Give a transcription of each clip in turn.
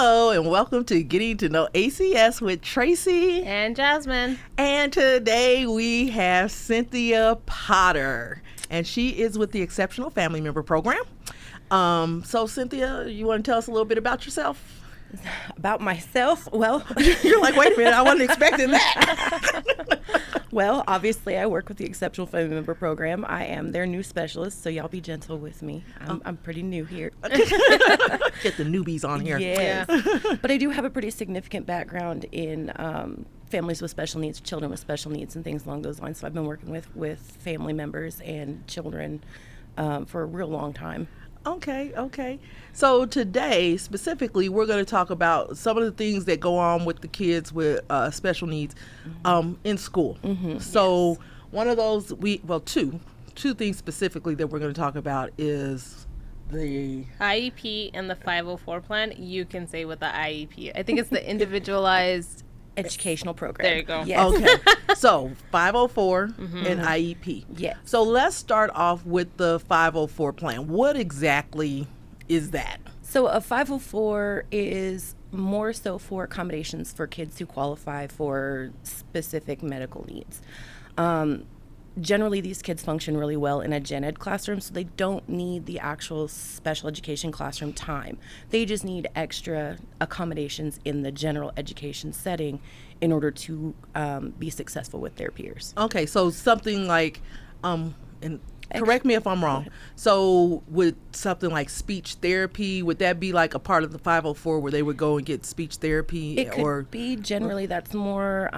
Hello and welcome to Getting to Know ACS with Tracy and Jasmine. And today we have Cynthia Potter, and she is with the Exceptional Family Member Program. So Cynthia, you want to tell us a little bit about yourself? About myself? Well, you're like, wait a minute, I wasn't expecting that. Well, obviously, I work with the Exceptional Family Member Program. I am their new specialist, so y'all be gentle with me. I'm pretty new here. Get the newbies on here. Yes. Yeah. But I do have a pretty significant background in families with special needs, children with special needs, and things along those lines. So I've been working with family members and children for a real long time. Okay. So today, specifically, we're going to talk about some of the things that go on with the kids with special needs in school. Mm-hmm. So one of those, two things specifically that we're going to talk about is the IEP and the 504 plan. You can say with the IEP. I think it's the Individualized Educational Program. There you go. Yes. Okay. So 504 and IEP. Yes. So let's start off with the 504 plan. What exactly is that? So a 504 is more so for accommodations for kids who qualify for specific medical needs. Generally, these kids function really well in a gen ed classroom, so they don't need the actual special education classroom time. They just need extra accommodations in the general education setting in order to be successful with their peers. Okay, so something like, and correct me if I'm wrong, so with something like speech therapy, would that be like a part of the 504 where they would go and get speech therapy? It could be. Generally, that's more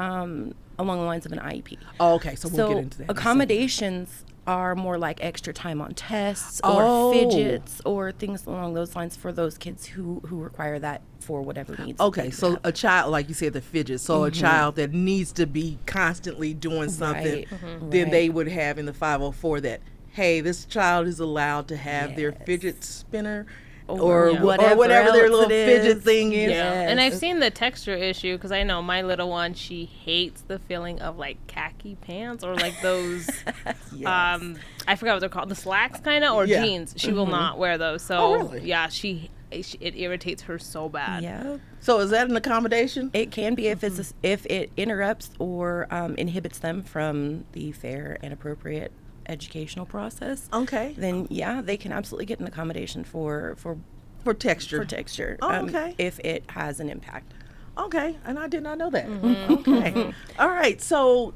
along the lines of an IEP. Oh, okay, so we'll get into that. Accommodations are more like extra time on tests or fidgets or things along those lines for those kids who require that for whatever needs. Okay, so a child, like you said, the fidget, so a child that needs to be constantly doing something, then they would have in the 504 that, hey, this child is allowed to have their fidget spinner or whatever their little fidget thing is. Yeah. And I've seen the texture issue because I know my little one, she hates the feeling of like khaki pants or like those, I forgot what they're called, the slacks kind of, or jeans. She will not wear those. So it irritates her so bad. Yeah. So is that an accommodation? It can be if it interrupts or inhibits them from the fair and appropriate educational process. Okay. Then they can absolutely get an accommodation for texture. For texture. Okay. If it has an impact. Okay, and I did not know that. Okay. All right. So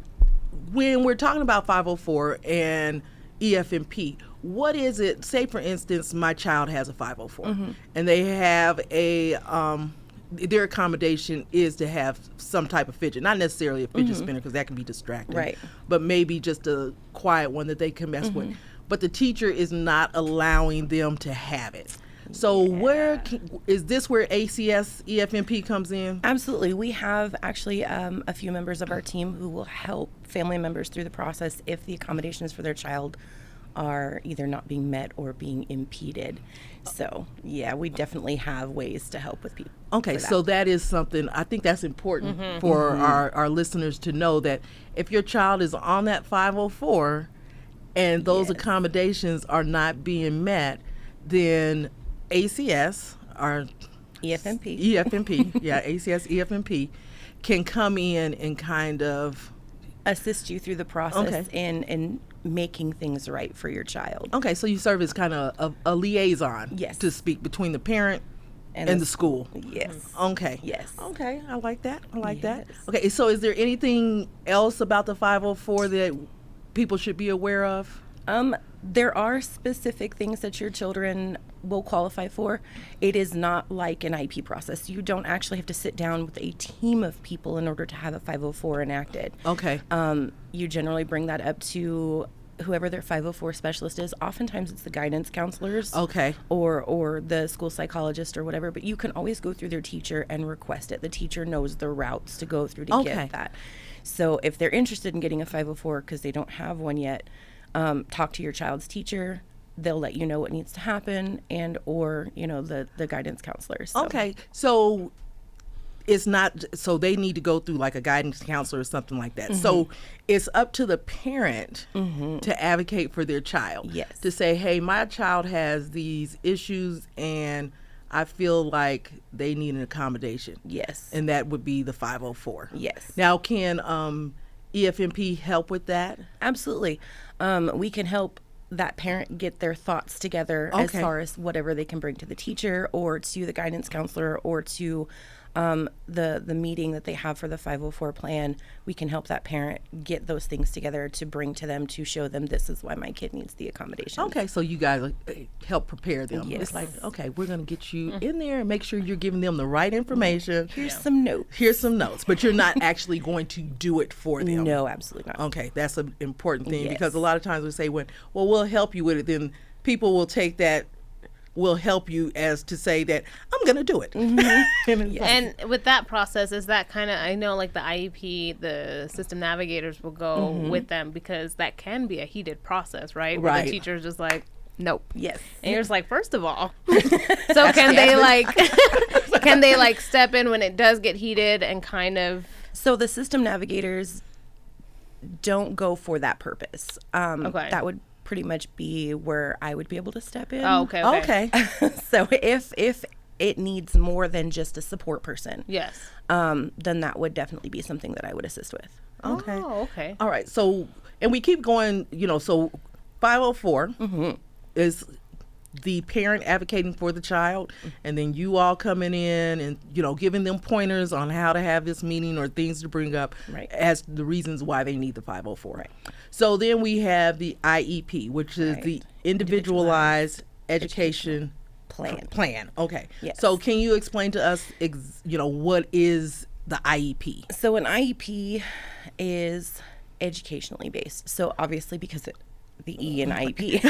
when we're talking about 504 and EFMP, what is it? Say for instance, my child has a 504 and they have a their accommodation is to have some type of fidget, not necessarily a fidget spinner because that can be distracting, right? But maybe just a quiet one that they can mess with. But the teacher is not allowing them to have it. So where is this where ACS EFMP comes in? Absolutely. We have actually a few members of our team who will help family members through the process if the accommodations for their child are either not being met or being impeded. So, we definitely have ways to help with people. Okay, so that is something, I think that's important for our listeners to know, that if your child is on that 504 and those accommodations are not being met, then ACS, our EFMP, ACS EFMP can come in and kind of assist you through the process in making things right for your child. Okay, so you serve as kind of a liaison, to speak between the parent and the school. Yes. Okay. Yes. Okay, I like that. That. Okay, so is there anything else about the 504 that people should be aware of? There are specific things that your children will qualify for. It is not like an IEP process. You don't actually have to sit down with a team of people in order to have a 504 enacted. Okay. You generally bring that up to whoever their 504 specialist is. Oftentimes it's the guidance counselors. Okay. Or the school psychologist or whatever, but you can always go through their teacher and request it. The teacher knows the routes to go through to get that. So if they're interested in getting a 504 because they don't have one yet, talk to your child's teacher. They'll let you know what needs to happen or the guidance counselors. So. Okay. So it's not, so they need to go through like a guidance counselor or something like that. So it's up to the parent to advocate for their child. Yes. To say, hey, my child has these issues and I feel like they need an accommodation. Yes. And that would be the 504. Yes. Now, can EFMP help with that? Absolutely. We can help that parent get their thoughts together as far as whatever they can bring to the teacher or to the guidance counselor or to the meeting that they have for the 504 plan. We can help that parent get those things together to bring to them to show them this is why my kid needs the accommodation. Okay, so you guys help prepare them. Yes. It's like, okay, we're going to get you in there and make sure you're giving them the right information. Here's some notes. Here's some notes, but you're not actually going to do it for them. No, absolutely not. Okay, that's an important thing Yes. because a lot of times we say, well, we'll help you with it. Then people will take that, will help you as to say that I'm going to do it. And with that process, is that kind of, I know like the IEP, the system navigators will go with them because that can be a heated process, right? Where the teacher's just like, nope. Yes. And you're just like, first of all, so can they like step in when it does get heated and kind of. So the system navigators don't go for that purpose. That would pretty much be where I would be able to step in. Oh, okay. So if it needs more than just a support person, Yes. then that would definitely be something that I would assist with. Okay. Oh, okay. All right. So, and we keep going, so 504 is the parent advocating for the child, and then you all coming in and, giving them pointers on how to have this meeting or things to bring up as the reasons why they need the 504. Right. So then we have the IEP, which is the Individualized Education Plan. Okay. Yes. So can you explain to us, what is the IEP? So an IEP is educationally based. So obviously because the E in IEP.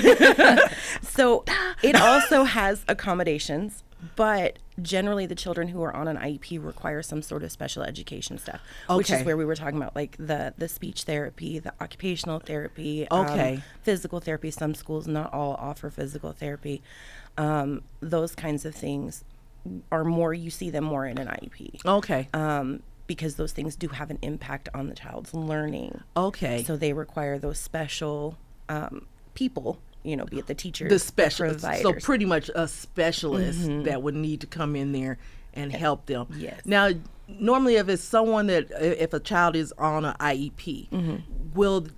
So it also has accommodations, but generally the children who are on an IEP require some sort of special education stuff, which is where we were talking about like the speech therapy, the occupational therapy, physical therapy. Some schools, not all, offer physical therapy. Those kinds of things are more, you see them more in an IEP. Okay. Because those things do have an impact on the child's learning. Okay. So they require those special people, be it the teachers, the specialist. providers. So pretty much a specialist that would need to come in there and help them. Yes. Now, normally if it's someone if a child is on an IEP,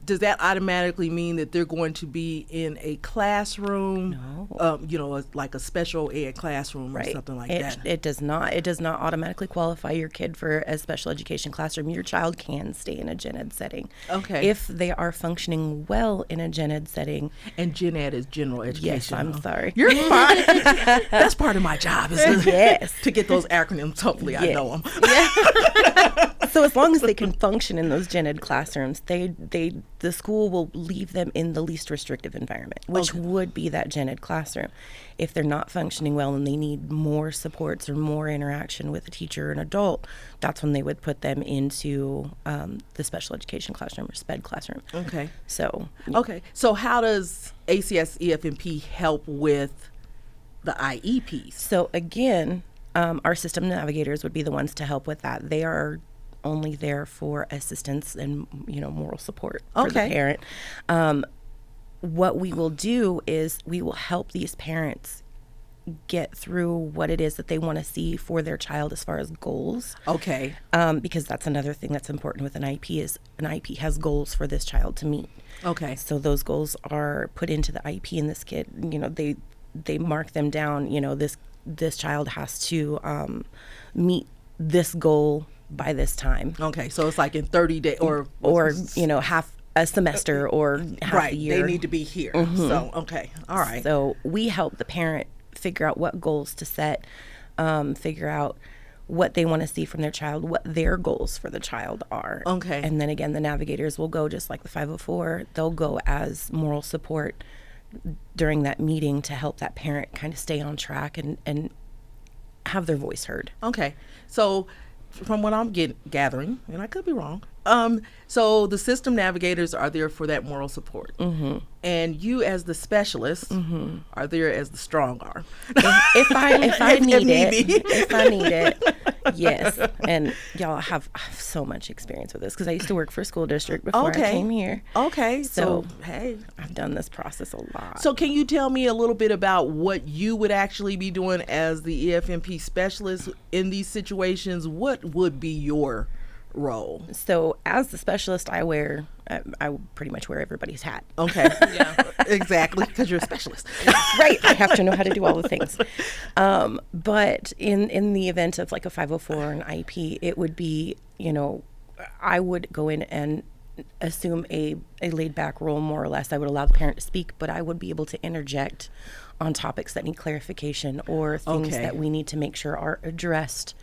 does that automatically mean that they're going to be in a classroom? No. Like a special ed classroom or something like that? It does not. It does not automatically qualify your kid for a special education classroom. Your child can stay in a gen ed setting. Okay. If they are functioning well in a gen ed setting. And gen ed is general education. Yes, I'm sorry. You're fine. That's part of my job is to get those acronyms. Hopefully I know them. So as long as they can function in those gen ed classrooms, the school will leave them in the least restrictive environment, which would be that gen ed classroom. If they're not functioning well and they need more supports or more interaction with a teacher or an adult, that's when they would put them into the special education classroom or SPED classroom. Okay. So how does ACS EFMP help with the IEPs? So again, our system navigators would be the ones to help with that. They are only there for assistance and moral support for the parent. What we will do is we will help these parents get through what it is that they want to see for their child as far as goals. Okay. Because that's another thing that's important with an IEP is an IEP has goals for this child to meet. Okay. So those goals are put into the IEP, and this kid, they mark them down. This child has to meet this goal by this time. Okay, so it's like in 30 days or half a semester or half a year. They need to be here. So okay, all right. So we help the parent figure out what goals to set, figure out what they want to see from their child, what their goals for the child are. Okay. And then again, the navigators will go just like the 504. They'll go as moral support during that meeting to help that parent kind of stay on track and have their voice heard. Okay, so from what I'm gathering, and I could be wrong, So the system navigators are there for that moral support. And you as the specialist are there as the strong arm. If I need it, yes. And y'all have so much experience with this because I used to work for a school district before I came here. Okay. So hey, I've done this process a lot. So can you tell me a little bit about what you would actually be doing as the EFMP specialist in these situations? What would be your role? So as the specialist, I pretty much wear everybody's hat. Okay. Yeah. Exactly, because you're a specialist. Right. I have to know how to do all the things. But in the event of like a 504 or an IEP, it would be, I would go in and assume a laid back role, more or less. I would allow the parent to speak, but I would be able to interject on topics that need clarification or things that we need to make sure are addressed,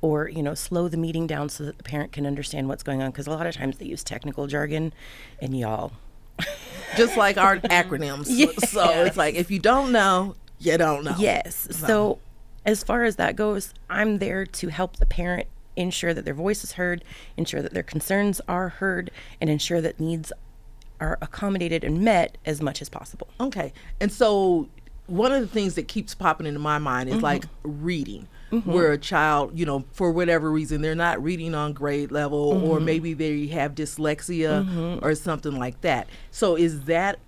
or slow the meeting down so that the parent can understand what's going on, because a lot of times they use technical jargon and y'all just like our acronyms. Yes. So it's like, if you don't know, you don't know. Yes. So as far as that goes, I'm there to help the parent ensure that their voice is heard, ensure that their concerns are heard, and ensure that needs are accommodated and met as much as possible. Okay. And so one of the things that keeps popping into my mind is like reading, where a child, for whatever reason, they're not reading on grade level, or maybe they have dyslexia or something like that. So is that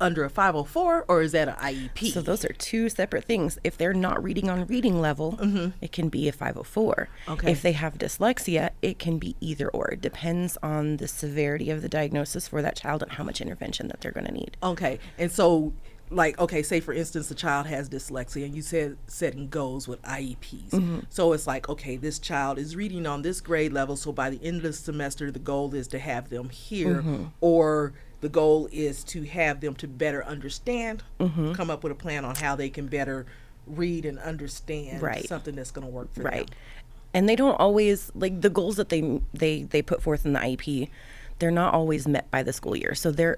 under a 504 or is that an IEP? So those are two separate things. If they're not reading on reading level, it can be a 504. Okay. If they have dyslexia, it can be either or. It depends on the severity of the diagnosis for that child and how much intervention that they're going to need. Okay. And so, say for instance, the child has dyslexia, and you said setting goals with IEPs. So it's like, okay, this child is reading on this grade level, so by the end of the semester, the goal is to have them here, or the goal is to have them to better understand, come up with a plan on how they can better read and understand something that's going to work for them. And they don't always, the goals that they put forth in the IEP, they're not always met by the school year. So they're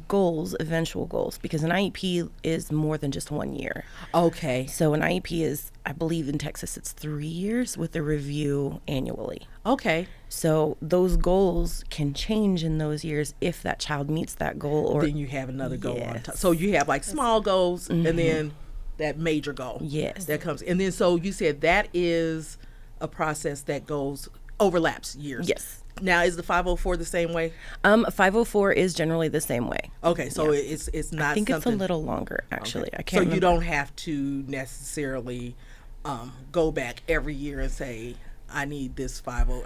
goals, eventual goals, because an IEP is more than just 1 year. Okay. So an IEP is, I believe in Texas, it's 3 years with a review annually. Okay. So those goals can change in those years if that child meets that goal. Or then you have another goal on top. So you have small goals and then that major goal. Yes. That comes. And then so you said that is a process that overlaps years. Yes. Now, is the 504 the same way? 504 is generally the same way. Okay, so it's not. I think something, it's a little longer, actually. Okay. I can't. So you don't have to necessarily go back every year and say, I need this 50.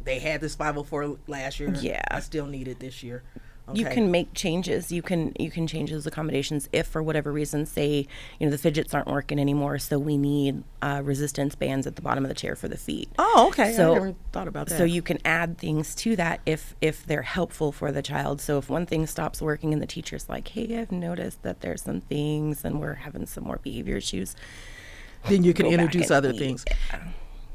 They had this 504 last year. Yeah. I still need it this year. Okay. You can make changes. You can change those accommodations if, for whatever reason, say, the fidgets aren't working anymore, so we need resistance bands at the bottom of the chair for the feet. Oh, okay. So, I never thought about that. So you can add things to that if they're helpful for the child. So if one thing stops working and the teacher's like, hey, I've noticed that there's some things and we're having some more behavior issues, then you can introduce other things. Yeah.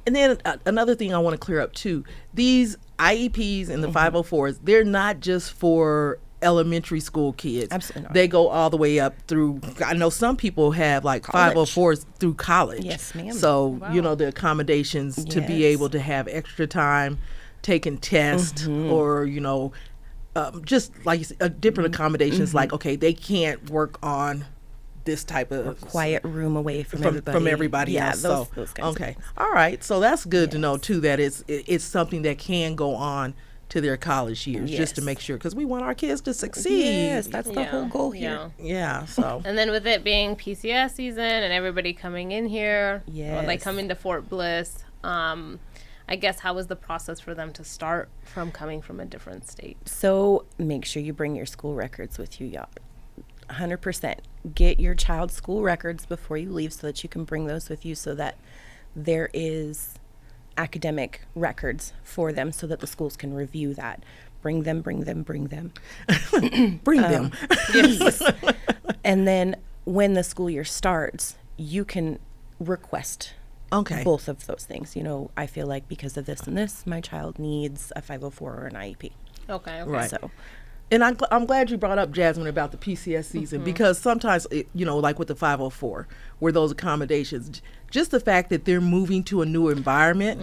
And then another thing I want to clear up too, these IEPs and the 504s, they're not just for elementary school kids. Absolutely not. They go all the way up through, I know some people have college. 504s through college. Yes, ma'am. So, the accommodations to be able to have extra time, taking tests, or, just like you said, different accommodations, like, okay, they can't work on this type of quiet room away from everybody else. Those kinds of things. All right. So that's good to know too, that it's something that can go on to their college years, just to make sure, because we want our kids to succeed. Yes, that's the whole goal here. Yeah. So and then with it being PCS season and everybody coming in here, coming to Fort Bliss, I guess how was the process for them to start from coming from a different state? So make sure you bring your school records with you, y'all. 100%. Get your child's school records before you leave so that you can bring those with you, so that there is academic records for them so that the schools can review that. Bring them. bring them. Please. And then when the school year starts, you can request both of those things. I feel like because of this and this, my child needs a 504 or an IEP. Okay. Right. So. And I'm glad you brought up, Jasmine, about the PCS season, because sometimes, like with the 504, where those accommodations, just the fact that they're moving to a new environment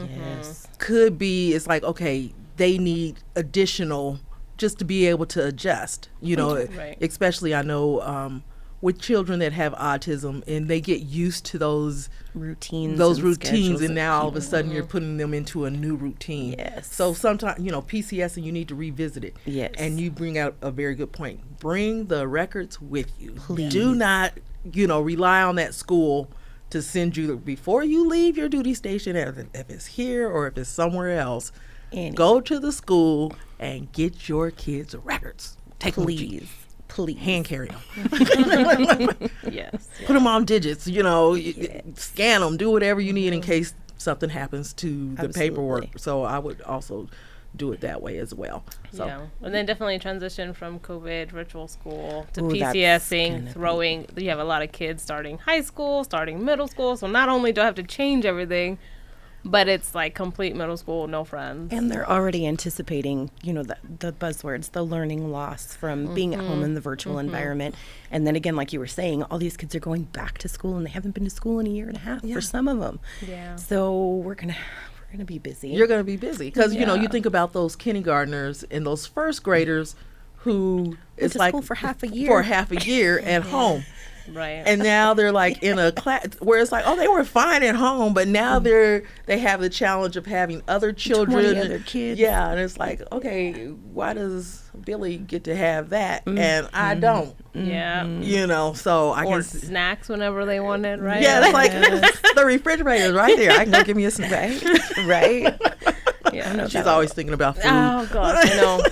could be, it's like, okay, they need additional just to be able to adjust, you know, Right. especially I know with children that have autism and they get used to those routines, and now all of a sudden you're putting them into a new routine. Yes. So sometimes, you know, PCS, and you need to revisit it. Yes. And you bring out a very good point. Bring the records with you. Please. Do not, you know, rely on that school to send you before you leave your duty station, if it's here or if it's somewhere else. Go to the school and get your kids' records. Take them with you. Please. Hand carry them. Yes. Put them on digits, you know, scan them, do whatever you need in case something happens to the paperwork. So I would also do it that way as well. So. Yeah, and then definitely transition from COVID virtual school to Ooh, PCSing, you have a lot of kids starting high school, starting middle school. So not only do I have to change everything, but it's like complete middle school, no friends. And they're already anticipating, you know, the buzzwords, the learning loss from being at home in the virtual environment. And then again, like you were saying, all these kids are going back to school and they haven't been to school in a year and a half for some of them. Yeah. So we're going to be busy. You're going to be busy because, you know, you think about those kindergartners and those first graders who Went is to like school for half a year. At home. Right. And now they're like in a class where it's like, oh, they were fine at home, but now they have the challenge of having other children, 20 other kids. Yeah, and it's like, okay, why does Billy get to have that and I don't? Yeah. You know, so I Or guess snacks whenever they want it, right? yeah, it's like the refrigerator's right there. I can go give me a snack. Right? Yeah. She's always thinking about food. Oh gosh, I know.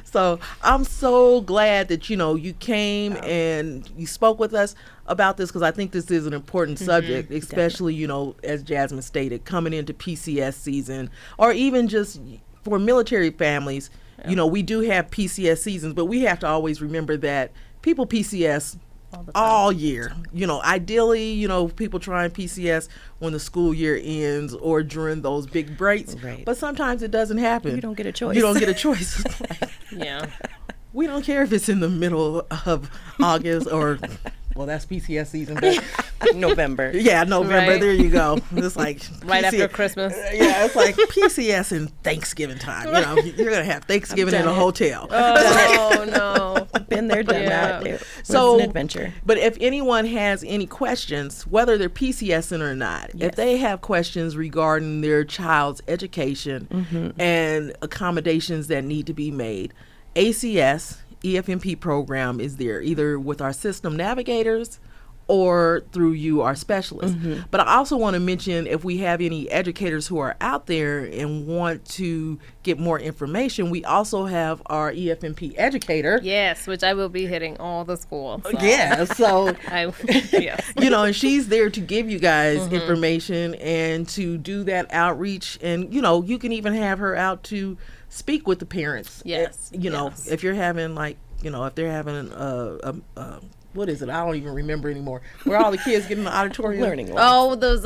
So I'm so glad that, you know, you came and you spoke with us about this because I think this is an important subject, especially, you know, as Jasmine stated, coming into PCS season or even just for military families. You know, we do have PCS seasons, but we have to always remember that people PCS all year. You know, ideally, you know, people try and PCS when the school year ends or during those big breaks. Right. But sometimes it doesn't happen. You don't get a choice. You don't get a choice. Yeah. We don't care if it's in the middle of August or, well, that's PCS season, but November. yeah, November. Right. There you go. It's like Right after Christmas. Yeah, it's like PCS and Thanksgiving time. You know, you're gonna have Thanksgiving in a hotel. Oh no. Been there, done Yeah. that. It was So, an adventure. But if anyone has any questions, whether they're PCSing or not, if they have questions regarding their child's education and accommodations that need to be made, ACS EFMP program is there, either with our system navigators or through you, our specialists. But I also want to mention, if we have any educators who are out there and want to get more information, we also have our EFMP educator. Yes, which I will be hitting all the schools. So. Yeah, so Yes. you know, and she's there to give you guys information and to do that outreach. And, you know, you can even have her out to speak with the parents. Yes. You know, Yes. if you're having like, you know, if they're having what is it? I don't even remember anymore. Where all the kids get in the auditorium. Learning loss. Oh, those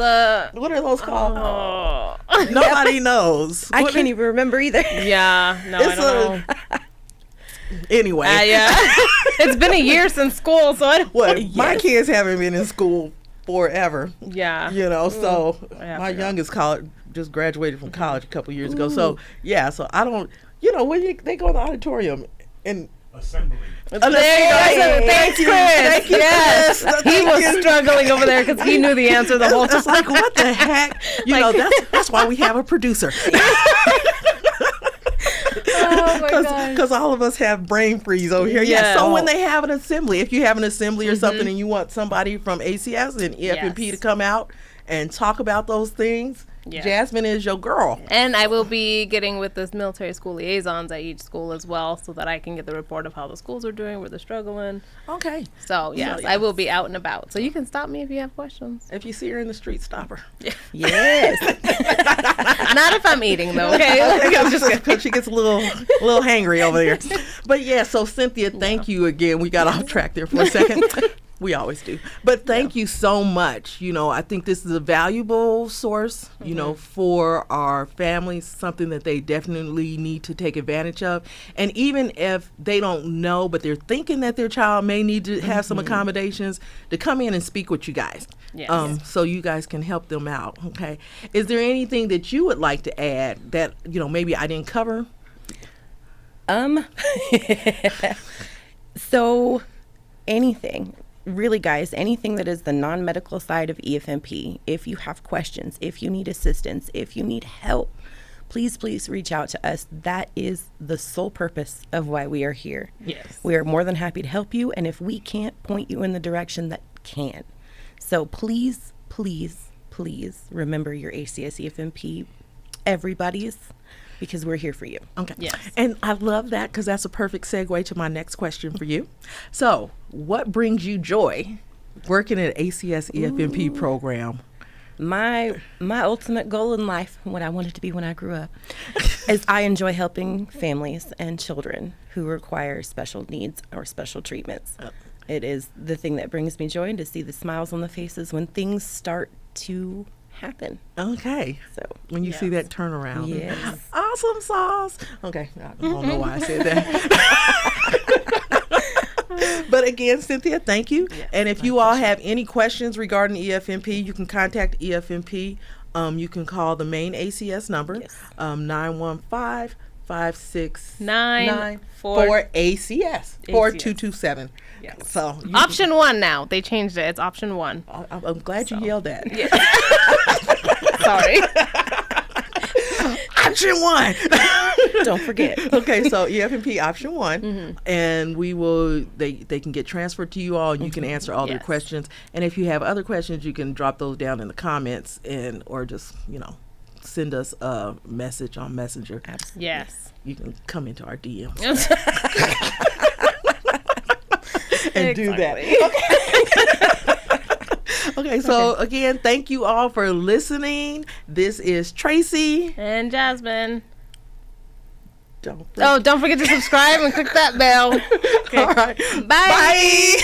What are those called? Oh. Nobody knows. I What can't is- even remember either. Yeah. No, I It's don't know. Anyway. Yeah. It's been a year since school, so I don't. What? My kids haven't been in school forever. Yeah. You know, so I my forgot. youngest just graduated from college a couple years ago. So yeah, so I don't, you know, when they go to the auditorium and Assembly. There you go. Thanks, Chris. Thank you, Yes. Chris. He was struggling over there because he knew the answer the whole just time. like, what the heck? You know, that's why we have a producer. Oh my gosh. Because all of us have brain freeze over here. Yeah. Yeah. So when they have an assembly, if you have an assembly or something and you want somebody from ACS and EFMP Yes. to come out and talk about those things, Yes. Jasmine is your girl. And I will be getting with this military school liaisons at each school as well so that I can get the report of how the schools are doing, where they're struggling. Okay. So, yes, Yeah. I will be out and about. So you can stop me if you have questions. If you see her in the street, stop her. Yes. Not if I'm eating, though, okay? Because she gets a little hangry over there. But yeah, so Cynthia, thank you again. We got off track there for a second. We always do. But thank you so much. You know, I think this is a valuable source, you know, for our families, something that they definitely need to take advantage of. And even if they don't know, but they're thinking that their child may need to have some accommodations, to come in and speak with you guys. Yes. So you guys can help them out. Okay. Is there anything that you would like to add that, you know, maybe I didn't cover? So anything, really, guys, anything that is the non-medical side of EFMP, if you have questions, if you need assistance, if you need help, please reach out to us. That is the sole purpose of why we are here. Yes. We are more than happy to help you, and if we can't, point you in the direction that can. So please remember your ACS EFMP, everybody's, because we're here for you. Okay. Yes. And I love that because that's a perfect segue to my next question for you. So, what brings you joy working at ACS EFMP program? My ultimate goal in life, what I wanted to be when I grew up, is I enjoy helping families and children who require special needs or special treatments. It is the thing that brings me joy, and to see the smiles on the faces when things start to happen. Okay. So When you see that turnaround. yes. Awesome sauce. Okay. I don't know why I said that. But again, Cynthia, thank you. Yes, and if you all have any questions regarding EFMP, you can contact EFMP. You can call the main ACS number, Yes. 915-569-4 4 ACS 4227. Yes. So Option 1 now. They changed it. It's option 1. I'm glad you yelled that. Sorry. Option 1. Don't forget. Okay, so EFMP option 1, and they can get transferred to you all, and you can answer all their Yes. questions. And if you have other questions, you can drop those down in the comments or just send us a message on Messenger. Absolutely. Yes. You can come into our DMs and do that. Okay, so again, thank you all for listening. This is Tracy. And Jasmine. Don't Oh, don't forget to subscribe and click that bell. Okay. All right. Bye. Bye.